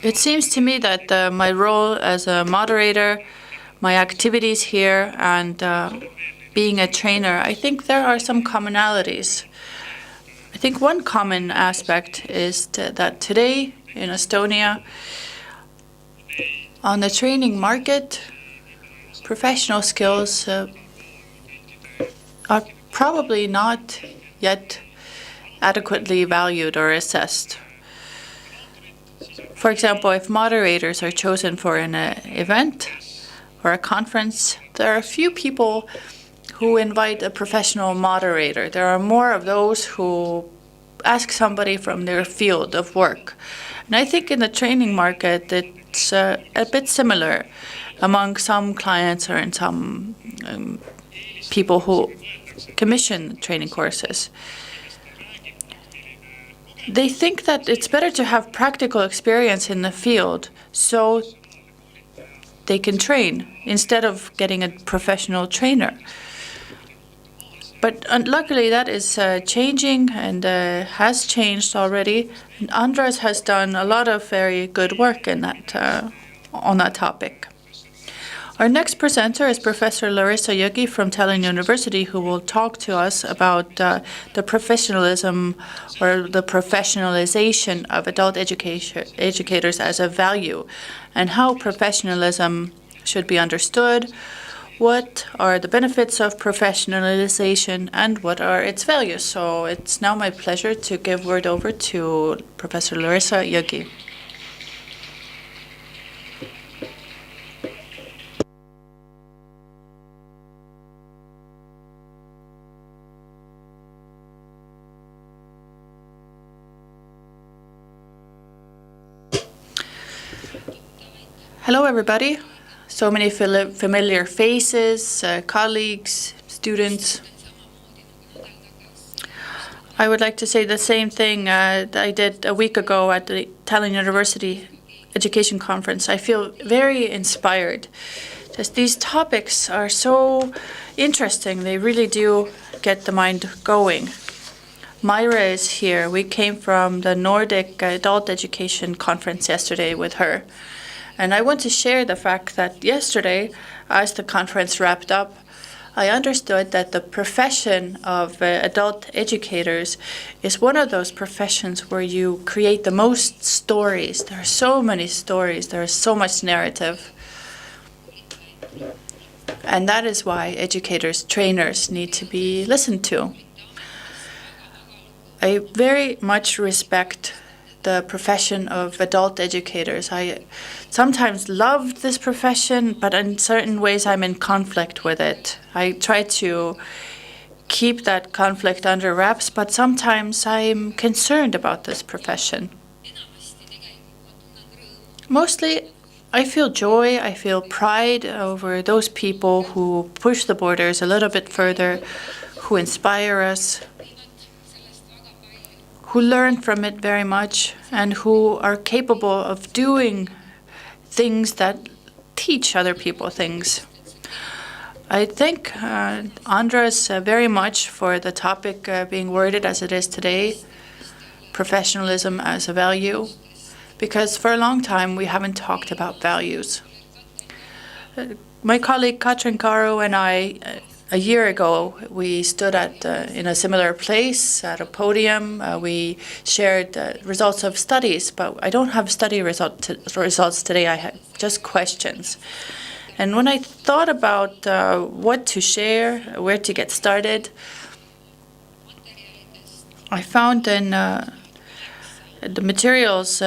It seems to me that my role as a moderator, my activities here, and being a trainer, I think there are some commonalities. I think one common aspect is that today in Estonia, on the training market, professional skills are probably not yet adequately valued or assessed. For example, if moderators are chosen for an event or a conference, there are few people who invite a professional moderator. There are more of those who ask somebody from their field of work. And I think in the training market, it's a bit similar among some clients or in some people who commission training courses. They think that it's better to have practical experience in the field so they can train instead of getting a professional trainer. But luckily that is changing and has changed already. And Andras has done a lot of very good work in that on that topic. Our next presenter is Professor Larissa Jõgi from Tallinna University, who will talk to us about the professionalism or the professionalization of adult educators as a value and how professionalism should be understood, what are the benefits of professionalization, and what are its values. So it's now my pleasure to give word over to Professor Larissa Jõgi. Hello, everybody. So many familiar faces, colleagues, students. I would like to say the same thing that I did a week ago at the Tallinna University Education Conference. I feel very inspired. Just these topics are so interesting. They really do get the mind going. Myra is here. We came from the Nordic Adult Education Conference yesterday with her. And I want to share the fact that yesterday, as the conference wrapped up, I understood that the profession of adult educators is one of those professions where you create the most stories. There are so many stories. There is so much narrative. And that is why educators, trainers need to be listened to. I very much respect the profession of adult educators. I sometimes love this profession, but in certain ways I'm in conflict with it. I try to keep that conflict under wraps, but sometimes I'm concerned about this profession. Mostly, I feel joy, I feel pride over those people who push the borders a little bit further, who inspire us, who learn from it very much, and who are capable of doing things that teach other people things. I thank Andras very much for the topic being worded as it is today, professionalism as a value, because for a long time we haven't talked about values. My colleague Katrin Karu and I, a year ago, we stood in a similar place at a podium. We shared results of studies, but I don't have study results today. I have just questions. And when I thought about what to share, where to get started, I found in the materials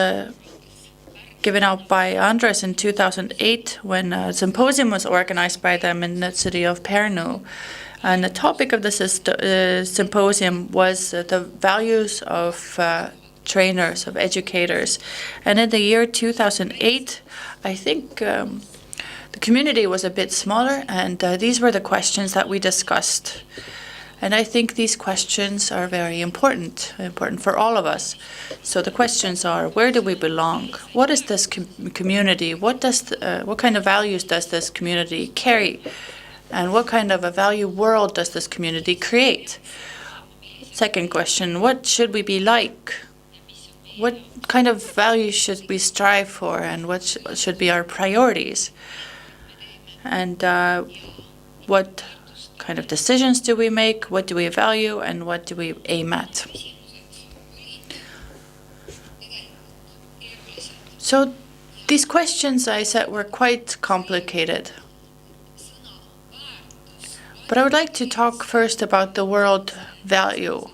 given out by Andras in 2008 when a symposium was organized by them in the city of Pärnu. And the topic of this symposium was the values of trainers, of educators. And in the year 2008, I think the community was a bit smaller, and these were the questions that we discussed. And I think these questions are very important for all of us. So the questions are, where do we belong? What is this community? What kind of values does this community carry? And what kind of a value world does this community create? Second question, what should we be like? what kind of values should we strive for, and what should be our priorities, and what kind of decisions do we make, what do we value, and what do we aim at. So these questions I said were quite complicated. But I would like to talk first about the word value.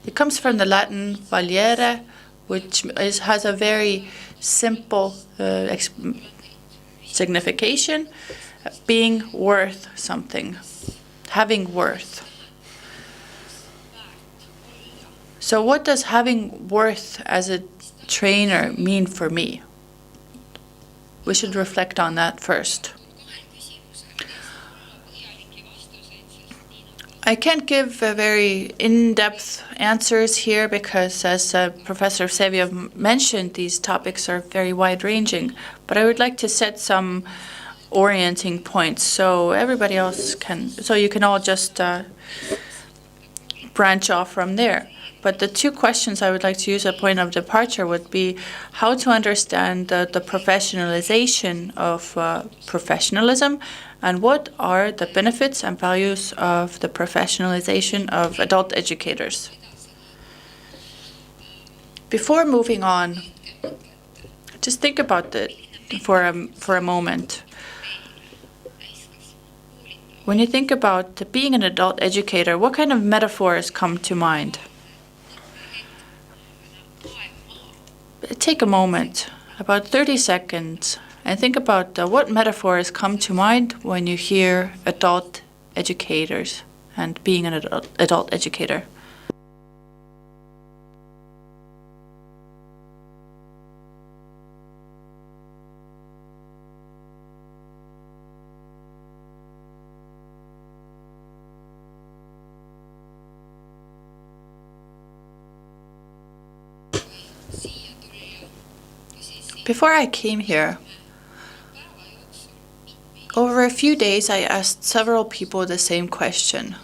It comes from the Latin valere, which has a very simple signification, being worth something, having worth. So what does having worth as a trainer mean for me? We should reflect on that first. I can't give very in-depth answers here because, as Professor Seviev mentioned, these topics are very wide-ranging. But I would like to set some orienting points so everybody else can, so you can all just branch off from there. But the two questions I would like to use as a point of departure would be how to understand the professionalization of professionalism, and what are the benefits and values of the professionalization of adult educators. Before moving on, just think about it for a moment. When you think about being an adult educator, what kind of metaphors come to mind? Take a moment, about 30 seconds, and think about what metaphors come to mind when you hear adult educators and being an adult educator. Before I came here, over a few days I asked several people the same question.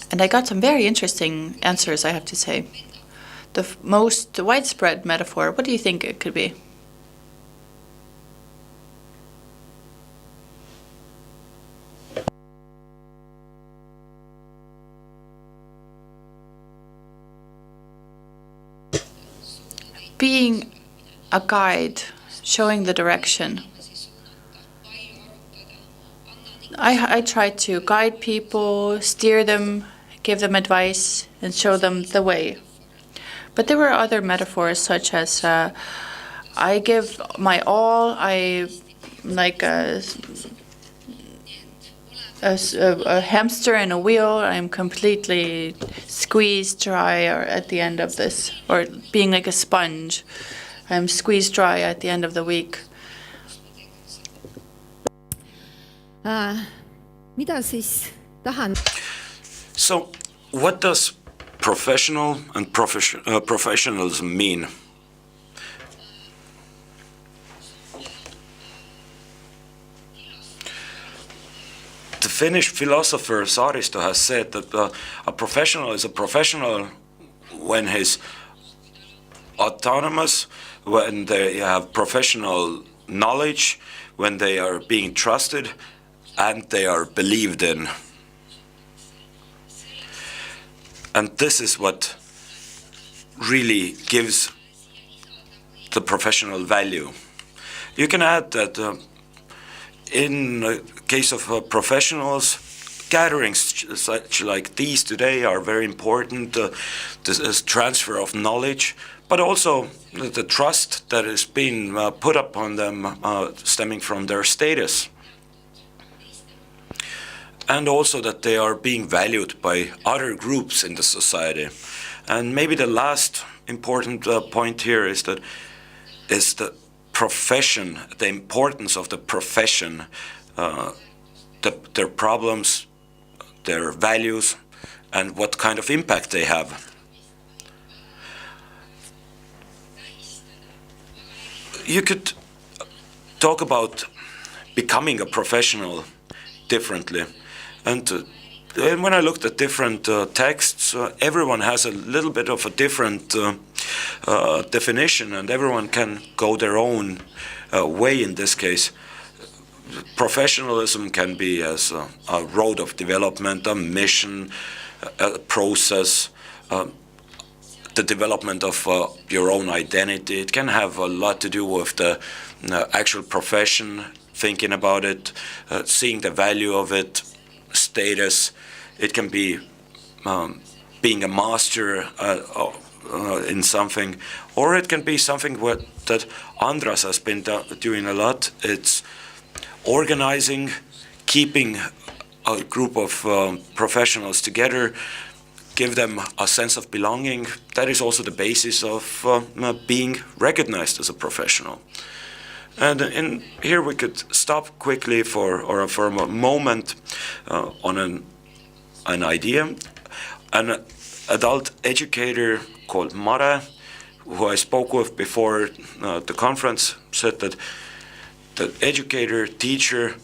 And I got some very interesting answers, I have to say. The most widespread metaphor, what do you think it could be? Being a guide, showing the direction. I try to guide people, steer them, give them advice, and show them the way. But there were other metaphors, such as I give my all, I like a hamster in a wheel, I'm completely squeezed dry or at the end of this, or being like a sponge, I'm squeezed dry at the end of the week. So, what does professional and professionalism mean? The Finnish philosopher Saaristo has said that a professional is a professional when he's autonomous, when they have professional knowledge, when they are being trusted, and they are believed in. And this is what really gives the professional value. You can add that in the case of professionals, gatherings such like these today are very important, this transfer of knowledge, but also the trust that is being put upon them stemming from their status. And also that they are being valued by other groups in the society. And maybe the last important point here is that the profession, the importance of the profession, their problems, their values, and what kind of impact they have. You could talk about becoming a professional differently. And when I looked at different texts because everyone has a little bit of a different definition, and everyone can go their own way in this case. Professionalism can be as a road of development, a mission, a process, the development of your own identity. It can have a lot to do with the actual profession, thinking about it, seeing the value of it, status. It can be being a master in something, or it can be something that Andras has been doing a lot. It's organizing, keeping a group of professionals together, give them a sense of belonging. That is also the basis of being recognized as a professional. And here we could stop quickly for a moment on an idea. An adult educator called Mare, who I spoke with before the conference, said that the educator, teacher,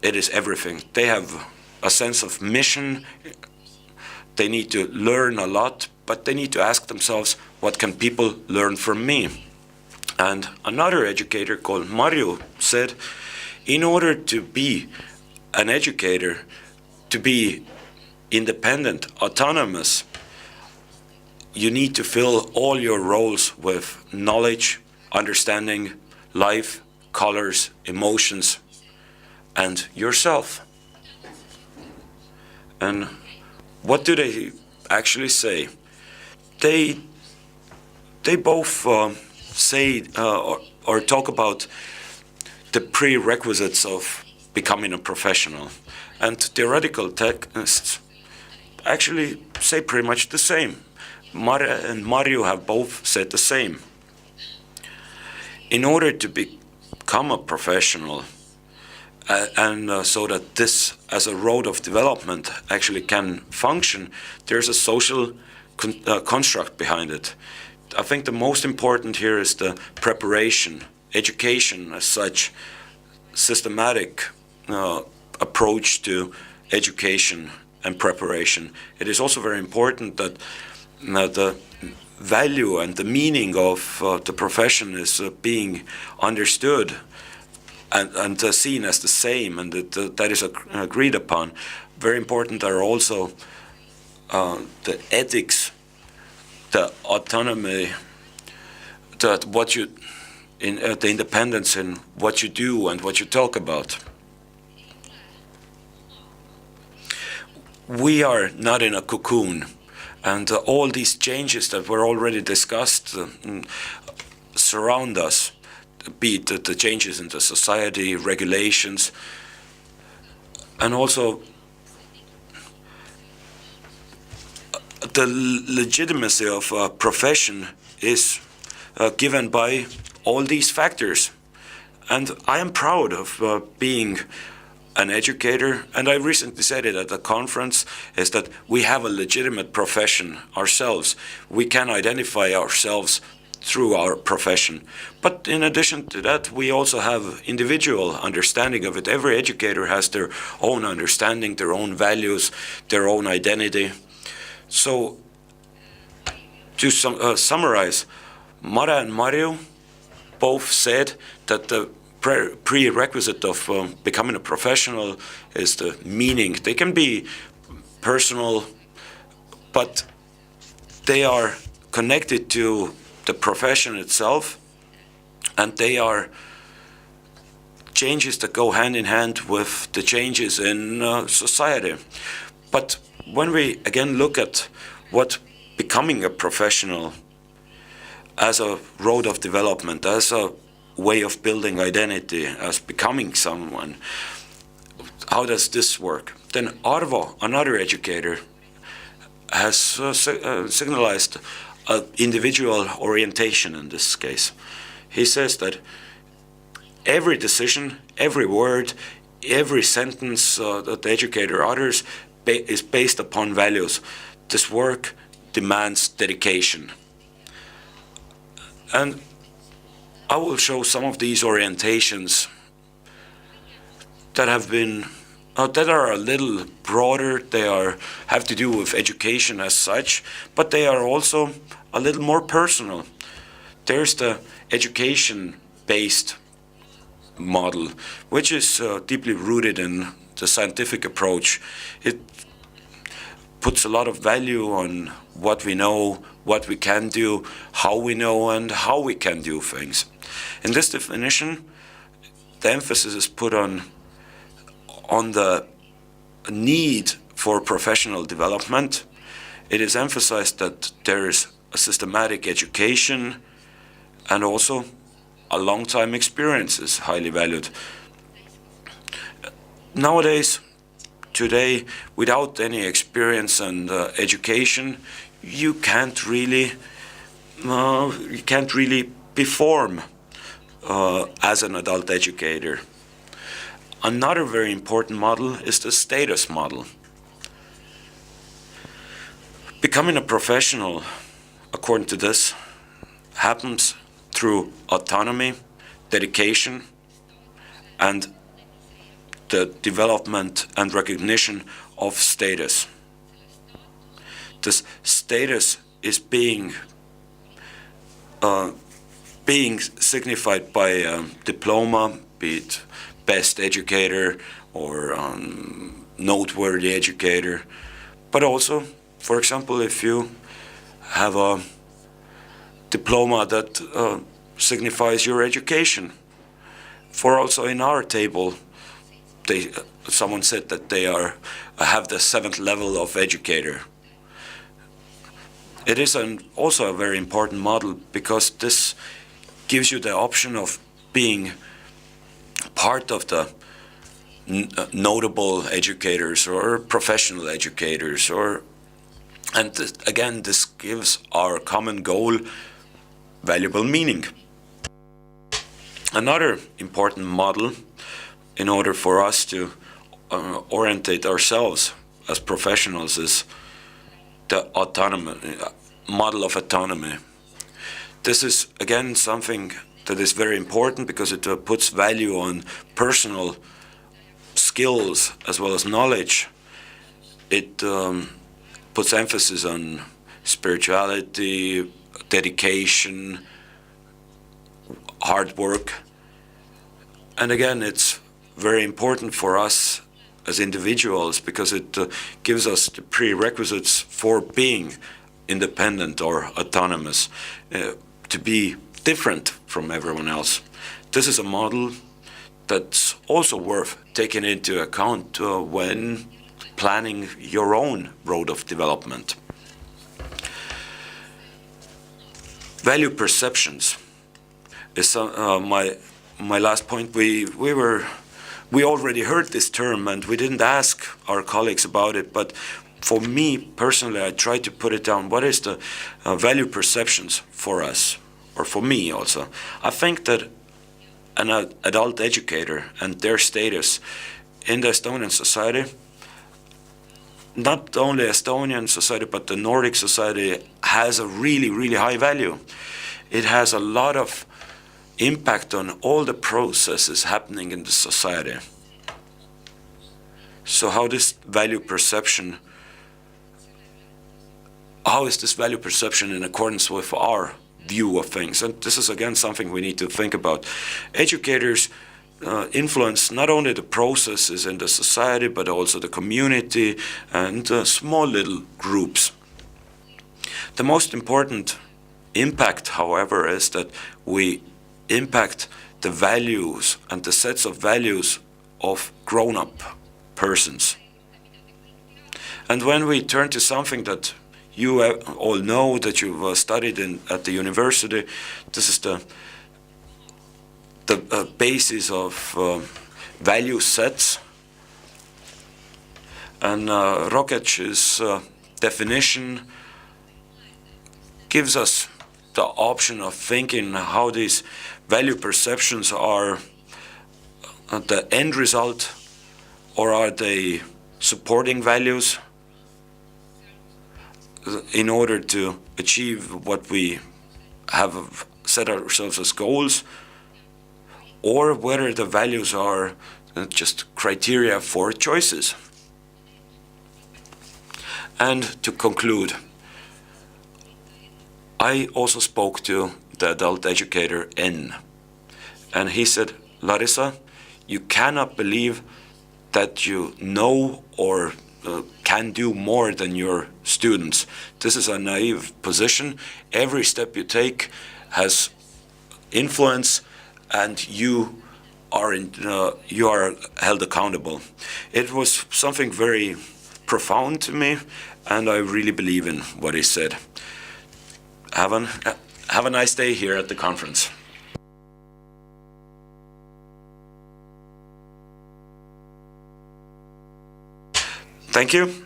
it is everything. They have a sense of mission. They need to learn a lot, but they need to ask themselves, what can people learn from me? And another educator called Marju said, in order to be an educator, to be independent, autonomous, you need to fill all your roles with knowledge, understanding, life, colors, emotions, and yourself. And what do they actually say? They both say or talk about the prerequisites of becoming a professional. And theoretical texts actually say pretty much the same. Mare and Marju have both said the same. In order to become a professional, and so that this as a road of development actually can function, there's a social construct behind it. I think the most important here is the preparation, education as such, systematic approach to education and preparation. It is also very important that the value and the meaning of the profession is being understood and seen as the same, and that is agreed upon. Very important are also the ethics, the autonomy, the independence in what you do and what you talk about. We are not in a cocoon, and all these changes that were already discussed surround us, be it the changes in the society, regulations, and also the legitimacy of a profession is given by all these factors. And I am proud of being an educator, and I recently said it at a conference, is that we have a legitimate profession ourselves. We can identify ourselves through our profession. But in addition to that, we also have individual understanding of it. Every educator has their own understanding, their own values, their own identity. So, to summarize, Mare and Marju both said that the prerequisite of becoming a professional is the meaning. They can be personal, but they are connected to the profession itself, and they are changes that go hand in hand with the changes in society. But when we again look at what becoming a professional as a road of development, as a way of building identity, as becoming someone, how does this work? Then Arvo, another educator, has signalized an individual orientation in this case. He says that every decision, every word, every sentence that the educator utters is based upon values. This work demands dedication. And I will show some of these orientations that have been that are a little broader. They have to do with education as such, but they are also a little more personal. There's the education-based model, which is deeply rooted in the scientific approach. It puts a lot of value on what we know, what we can do, how we know, and how we can do things. In this definition, the emphasis is put on the need for professional development. It is emphasized that there is a systematic education, and also a long time experience is highly valued. Nowadays, today, without any experience and education, you can't really perform as an adult educator. Another very important model is the status model. Becoming a professional, according to this, happens through autonomy, dedication, and the development and recognition of status. This status is being signified by a diploma, be it best educator or noteworthy educator, but also, for example, if you have a diploma that signifies your education. For also in our table, someone said that they have the 7th level of educator. It is also a very important model because this gives you the option of being part of the notable educators or professional educators, and again, this gives our common goal valuable meaning. Another important model in order for us to orientate ourselves as professionals is the model of autonomy. This is again something that is very important because it puts value on personal skills as well as knowledge. It puts emphasis on spirituality, dedication, hard work. And again, it's very important for us as individuals because it gives us the prerequisites for being independent or autonomous, to be different from everyone else. This is a model that's also worth taking into account when planning your own road of development. Value perceptions is my last point. We already heard this term and we didn't ask our colleagues about it, but for me personally, I try to put it down. What is the value perceptions for us, or for me also? I think that an adult educator and their status in the Estonian society, not only Estonian society, but the Nordic society, has a really, really high value. It has a lot of impact on all the processes happening in the society. So how is this value perception in accordance with our view of things? And this is again something we need to think about. Educators influence not only the processes in the society, but also the community and small little groups. The most important impact, however, is that we impact the values and the sets of values of grown-up persons. And when we turn to something that you all know, that you've studied at the university, this is the basis of value sets. And Rokech's definition gives us the option of thinking how these value perceptions are the end result, or are they supporting values in order to achieve what we have set ourselves as goals, or whether the values are just criteria for choices. And to conclude, I also spoke to the adult educator N, and he said, Larissa, you cannot believe that you know or can do more than your students. This is a naive position. Every step you take has influence, and you are held accountable. It was something very profound to me, and I really believe in what he said. Have a nice day here at the conference. Thank you.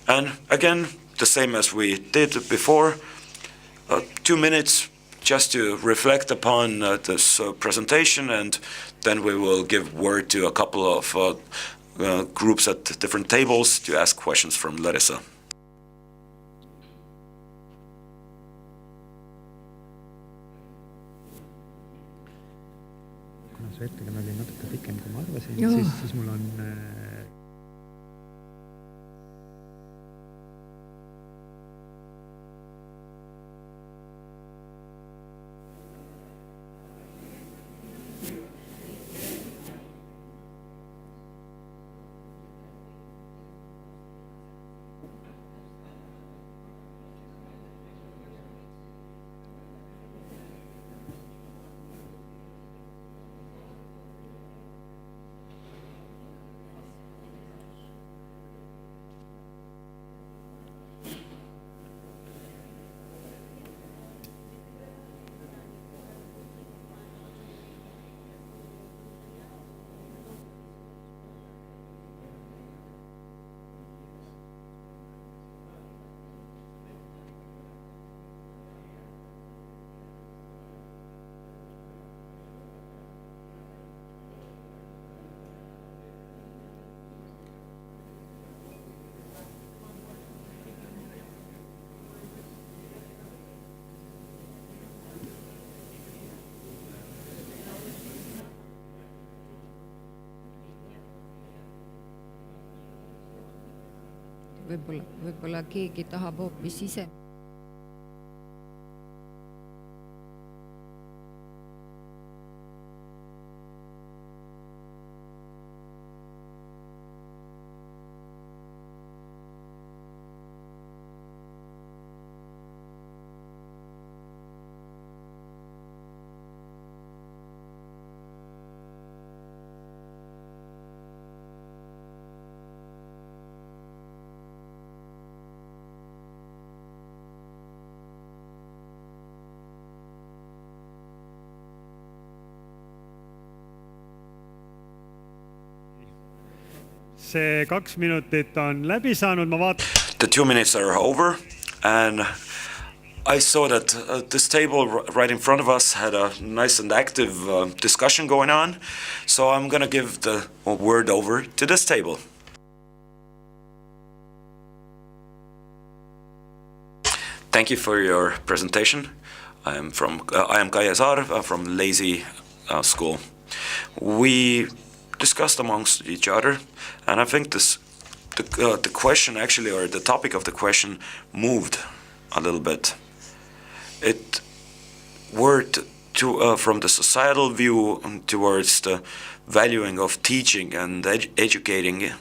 And again, the same as we did before, 2 minutes just to reflect upon this presentation, and then we will give word to a couple of groups at different tables to ask questions from Larissa. Kuna su ettekanne oli natuke pikem, kui ma arvasin, siis mul on võib-olla keegi tahab hoopis ise. See 2 minutit on läbi saanud, ma vaatan. The 2 minutes are over, and I saw that this table right in front of us had a nice and active discussion going on, so I'm going to give the word over to this table. Thank you for your presentation. I am Kaia Saar from Lazy School. We discussed amongst each other, and I think the question actually, or the topic of the question, moved a little bit. It worked from the societal view towards the valuing of teaching and educating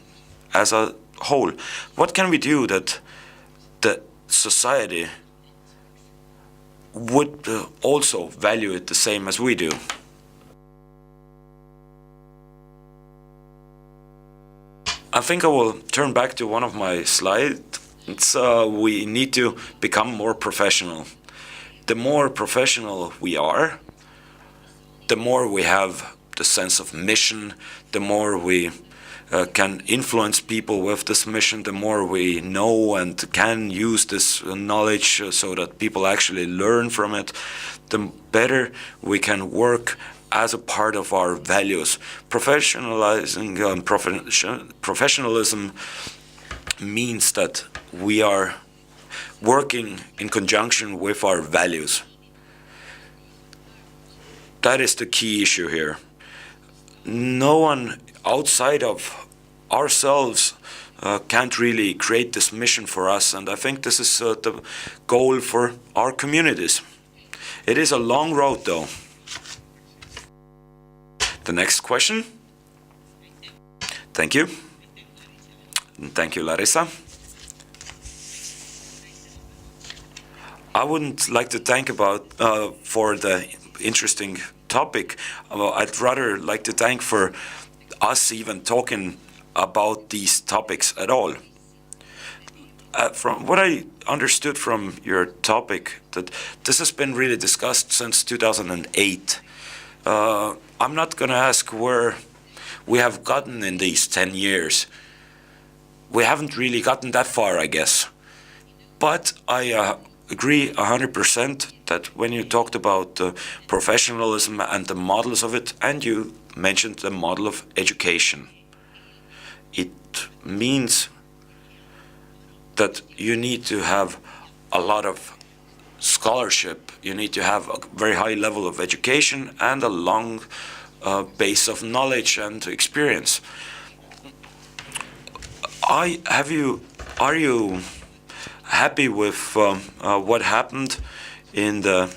as a whole. What can we do that the society would also value it the same as we do? I think I will turn back to one of my slides. We need to become more professional. The more professional we are, the more we have the sense of mission, the more we can influence people with this mission, the more we know and can use this knowledge so that people actually learn from it, the better we can work as a part of our values. Professionalism means that we are working in conjunction with our values. That is the key issue here. No one outside of ourselves can't really create this mission for us, and I think this is the goal for our communities. It is a long road though. The next question. Thank you. And thank you, Larissa. I wouldn't like to thank for the interesting topic. I'd rather like to thank for us even talking about these topics at all. From what I understood from your topic, that this has been really discussed since 2008. I'm not going to ask where we have gotten in these 10 years. We haven't really gotten that far, I guess. But I agree 100% that when you talked about professionalism and the models of it, and you mentioned the model of education, it means that you need to have a lot of scholarship, you need to have a very high level of education and a long base of knowledge and experience. Are you happy with what happened in the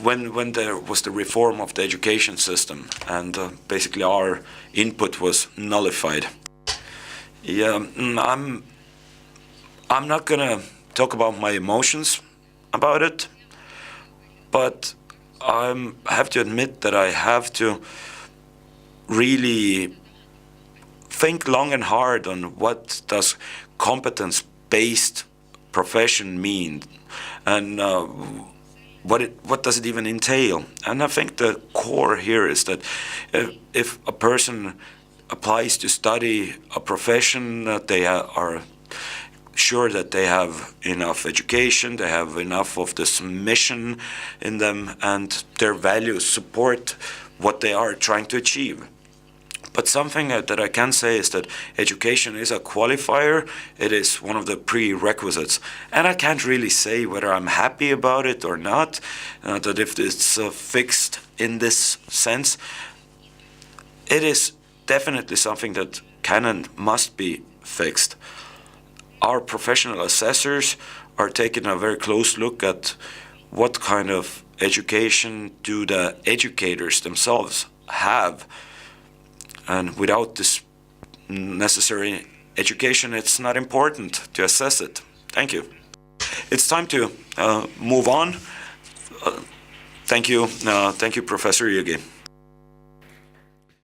when there was the reform of the education system and basically our input was nullified? Yeah, I'm not gonna talk about my emotions about it, but I have to admit that I have to really think long and hard on what does competence-based profession mean, and what does it even entail. And I think the core here is that if a person applies to study a profession, that they are sure that they have enough education, they have enough of this mission in them, and their values support what they are trying to achieve. But something that I can say is that education is a qualifier. It is one of the prerequisites. And I can't really say whether I'm happy about it or not, that if it's fixed in this sense. It is definitely something that can and must be fixed. Our professional assessors are taking a very close look at what kind of education do the educators themselves have. And without this necessary education, it's not important to assess it. Thank you. It's time to move on. Thank you, Professor Jõgi.